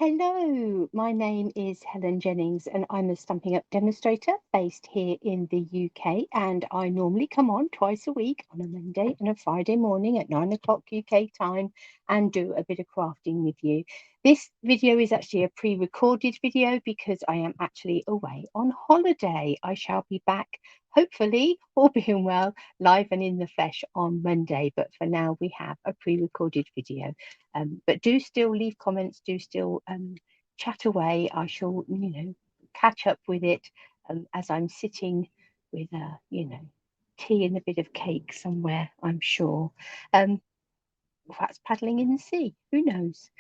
Hello, my name is Helen Jennings and I'm a Stampin' Up demonstrator based here in the UK, and I normally come on twice a week on a Monday and a Friday morning at 9 o'clock UK time and do a bit of crafting with you. This video is actually a pre-recorded video because I am actually away on holiday. I shall be back, hopefully, all being well, live and in the flesh on Monday, but for now we have a pre-recorded video. But do still leave comments, do still chat away. I shall, catch up with it as I'm sitting with, tea and a bit of cake somewhere, I'm sure. Perhaps paddling in the sea, who knows?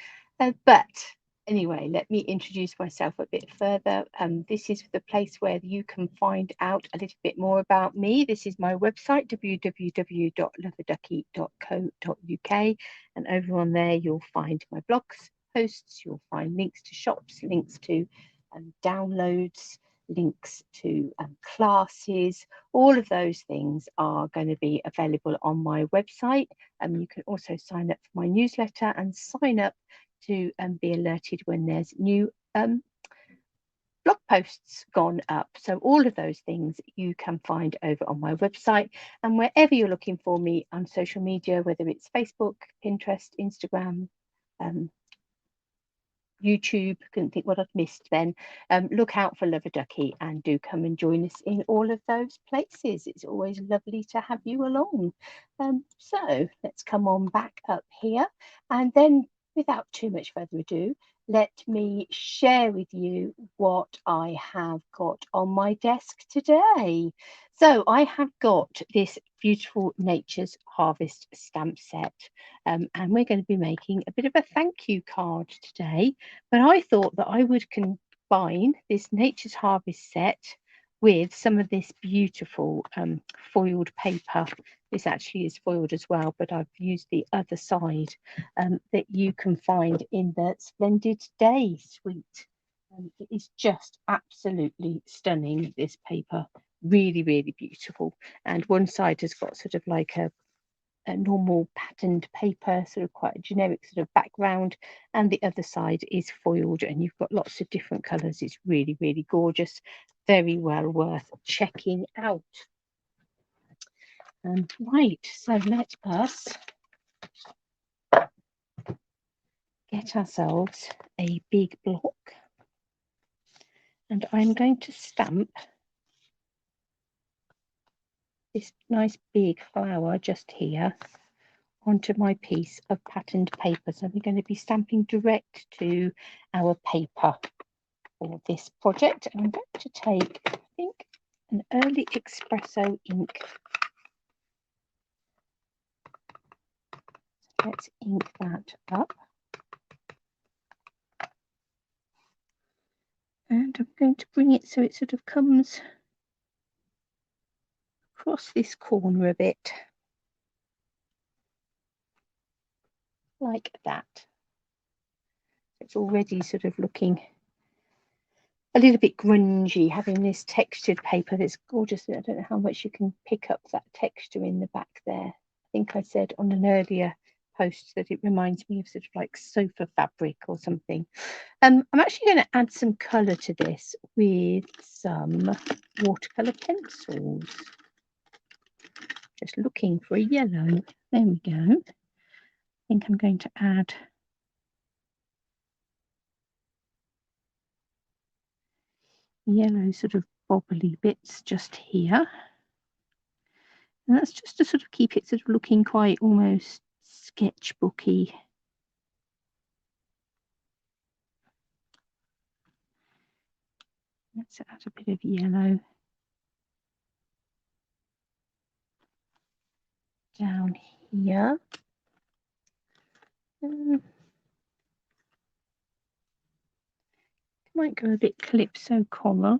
But anyway, let me introduce myself a bit further. This is the place where you can find out a little bit more about me. This is my website, www.loveaduckie.co.uk, and over on there you'll find my blogs, posts, you'll find links to shops, links to downloads, links to classes. All of those things are going to be available on my website. You can also sign up for my newsletter and sign up to be alerted when there's new blog posts gone up. So all of those things you can find over on my website, and wherever you're looking for me on social media, whether it's Facebook, Pinterest, Instagram, YouTube, couldn't think what I've missed then. Look out for Love-a-Duckie and do come and join us in all of those places. It's always lovely to have you along. So let's come on back up here, and then without too much further ado, let me share with you what I have got on my desk today. So I have got this beautiful Nature's Harvest stamp set, and we're going to be making a bit of a thank you card today. But I thought that I would combine this Nature's Harvest set with some of this beautiful foiled paper. This actually is foiled as well, but I've used the other side that you can find in the Splendid Day suite. It is just absolutely stunning, this paper. Really, really beautiful. And one side has got sort of like a normal patterned paper, sort of quite a generic sort of background, and the other side is foiled, and you've got lots of different colours. It's really, really gorgeous. Very well worth checking out. Right, so let us get ourselves a big block, and I'm going to stamp this nice big flower just here onto my piece of patterned paper. So we're going to be stamping direct to our paper for this project. And I'm going to take, I think, an early espresso ink. Let's ink that up. And I'm going to bring it so it sort of comes across this corner a bit, like that. It's already sort of looking a little bit grungy, having this textured paper that's gorgeous. I don't know how much you can pick up that texture in the back there. I think I said on an earlier post that it reminds me of sort of like sofa fabric or something. I'm actually going to add some colour to this with some watercolour pencils. Just looking for a yellow. There we go. I think I'm going to add yellow sort of bobbly bits just here. And that's just to sort of keep it sort of looking quite almost sketchbooky. Let's add a bit of yellow down here. Might go a bit calypso coral.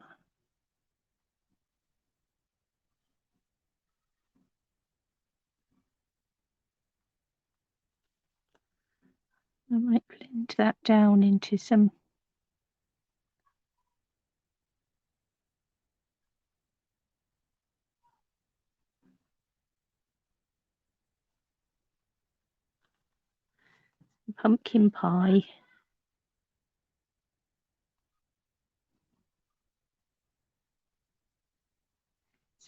I might blend that down into some pumpkin pie.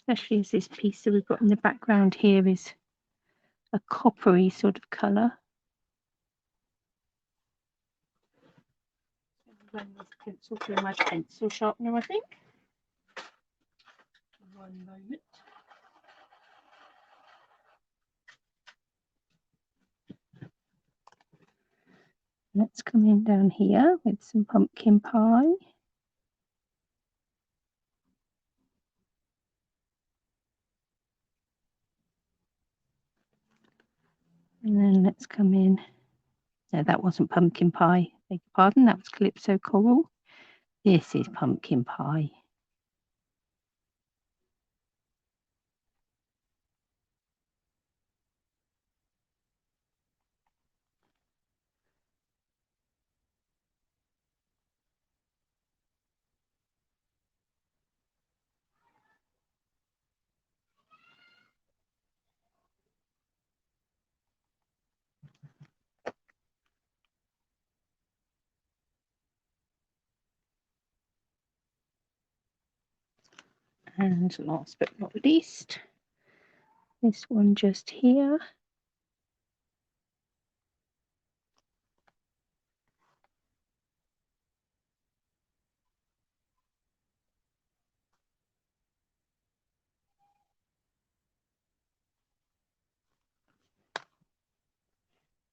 especially as this piece that we've got in the background here is a coppery sort of colour. Run this pencil through my pencil sharpener, I think. One moment. Let's come in down here with some pumpkin pie. And then let's come in. No, that wasn't pumpkin pie. Beg your pardon, that was Calypso Coral. This is pumpkin pie. And last but not least, this one just here.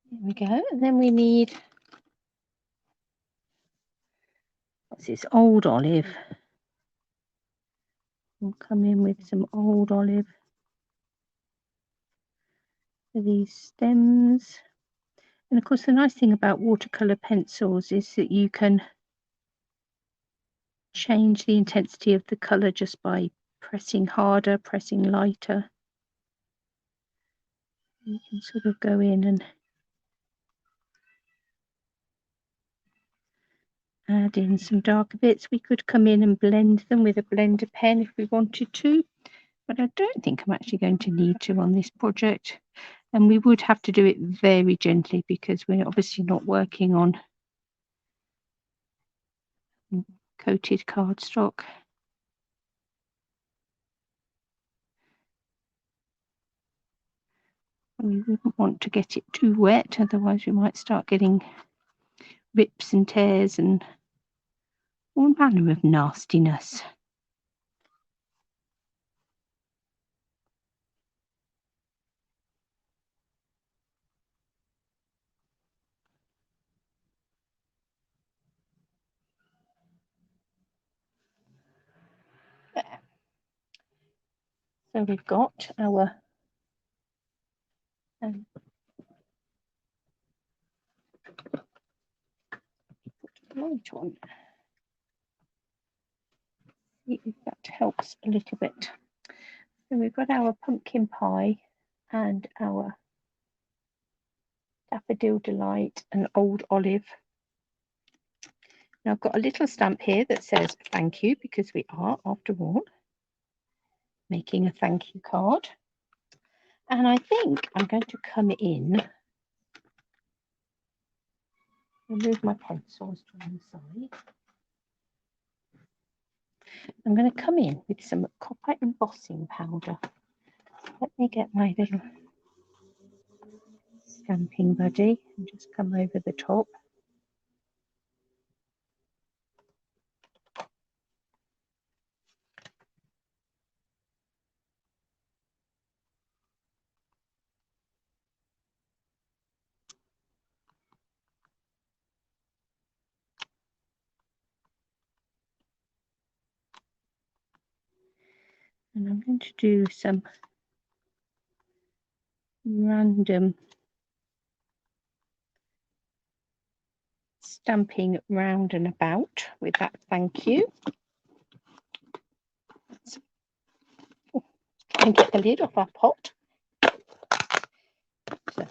There we go. And then we need, what's this, old olive. We'll come in with some old olive for these stems. And of course, the nice thing about watercolour pencils is that you can change the intensity of the colour just by pressing harder, pressing lighter. You can sort of go in and add in some darker bits. We could come in and blend them with a blender pen if we wanted to, but I don't think I'm actually going to need to on this project. And we would have to do it very gently because we're obviously not working on coated cardstock. We wouldn't want to get it too wet, otherwise we might start getting rips and tears and all manner of nastiness. There. So we've got our light on. If that helps a little bit. So we've got our pumpkin pie and our daffodil delight and old olive. Now I've got a little stamp here that says thank you, because we are, after all, making a thank you card. And I think I'm going to come in, remove my pencils to one side. I'm going to come in with some copper embossing powder. Let me get my little stamping buddy and just come over the top. And I'm going to do some random stamping round and about with that thank you. And get the lid off our pot. So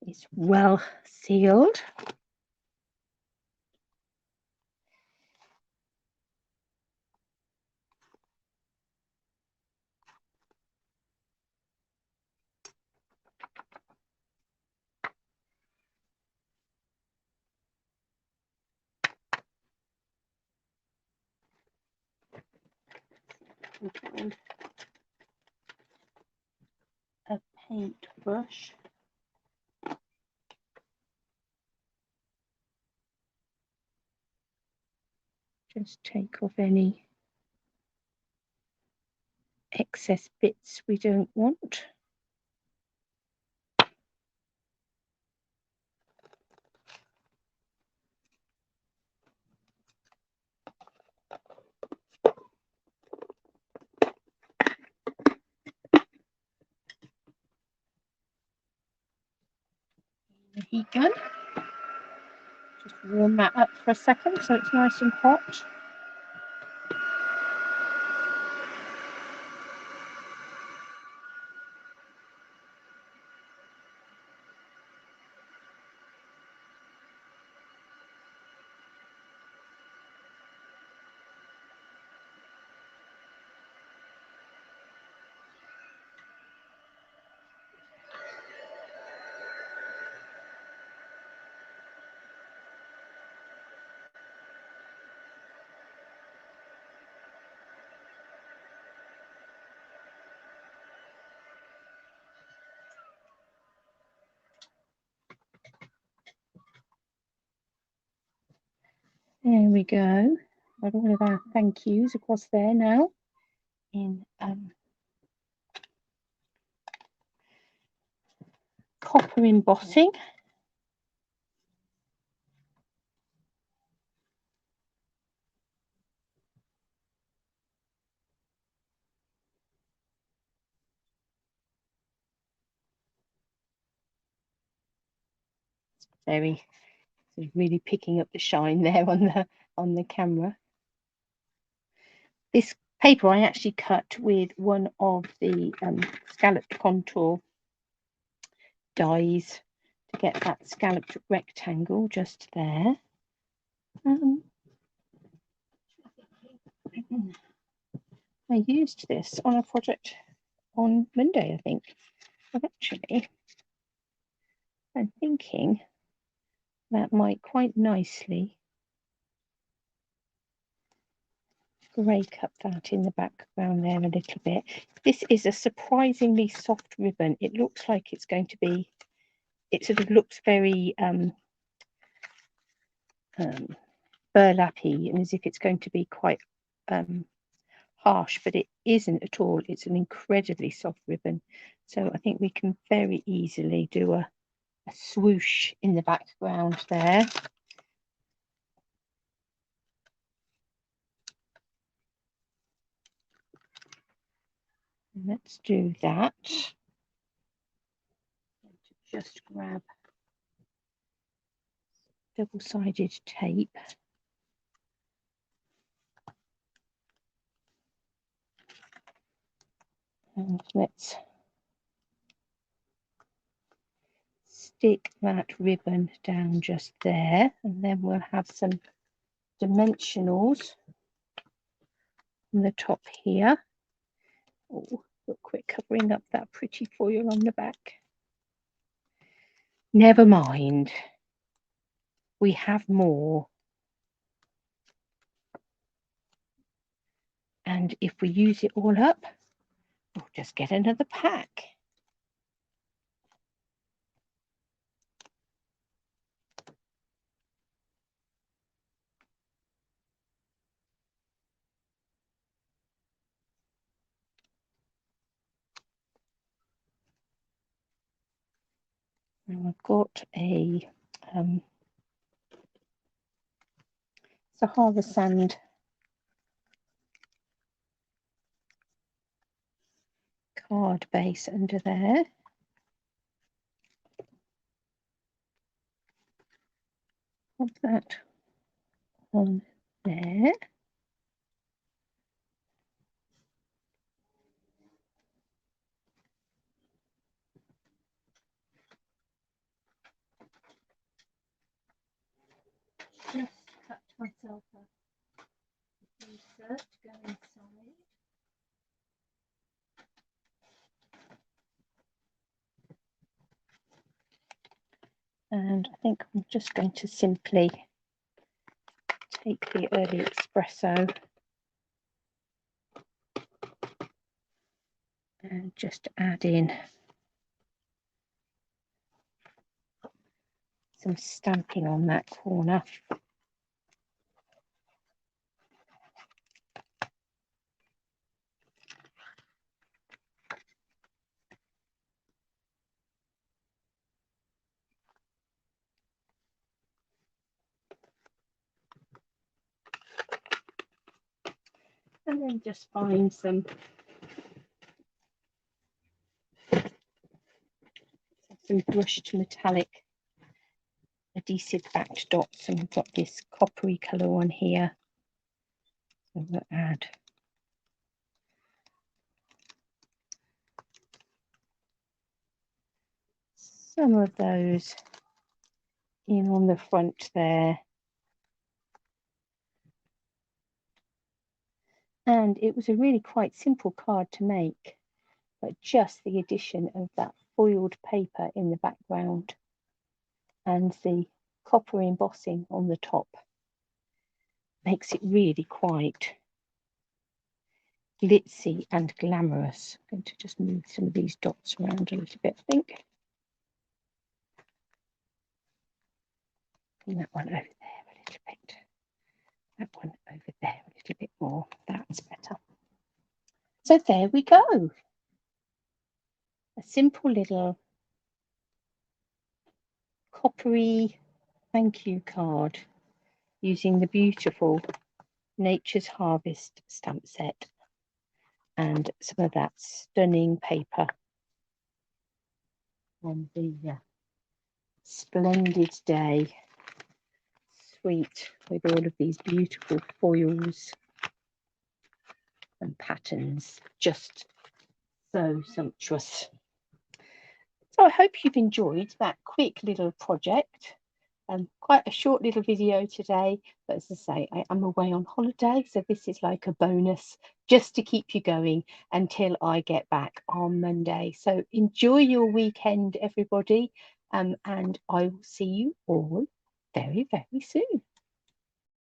it's well sealed. and a paintbrush. Just take off any excess bits we don't want. The heat gun. Just warm that up for a second so it's nice and hot. There we go. Got all of our thank yous across there now in copper embossing. Very really picking up the shine there on the camera. This paper I actually cut with one of the scalloped contour dies to get that scalloped rectangle just there. I used this on a project on Monday, I think. But actually, I'm thinking that might quite nicely break up that in the background there a little bit. This is a surprisingly soft ribbon. It looks like it's going to be, it sort of looks very burlappy and as if it's going to be quite harsh, but it isn't at all. It's an incredibly soft ribbon. So I think we can very easily do a swoosh in the background there. Let's do that. Just grab double-sided tape. And let's stick that ribbon down just there, and then we'll have some dimensionals on the top here. Oh, look, quick, covering up that pretty foil on the back. Never mind. We have more. And if we use it all up, we'll just get another pack. And I've got a Sahara sand card base under there. Pop that on there. Just cut myself a insert to go inside. And I think I'm just going to simply take the early espresso And just add in some stamping on that corner. And then just find some brushed metallic adhesive backed dots, and we've got this coppery colour on here. So we'll add some of those in on the front there. And it was a really quite simple card to make, but just the addition of that foiled paper in the background and the copper embossing on the top makes it really quite glitzy and glamorous. I'm going to just move some of these dots around a little bit, I think. And that one over there a little bit. That one over there a little bit more. That's better. So there we go. A simple little coppery thank you card using the beautiful Nature's Harvest stamp set and some of that stunning paper on the Splendid day suite with all of these beautiful foils and patterns. Just so sumptuous. So I hope you've enjoyed that quick little project. Quite a short little video today, but as I say, I am away on holiday, so this is like a bonus just to keep you going until I get back on Monday. So enjoy your weekend, everybody, and I will see you all very, very soon.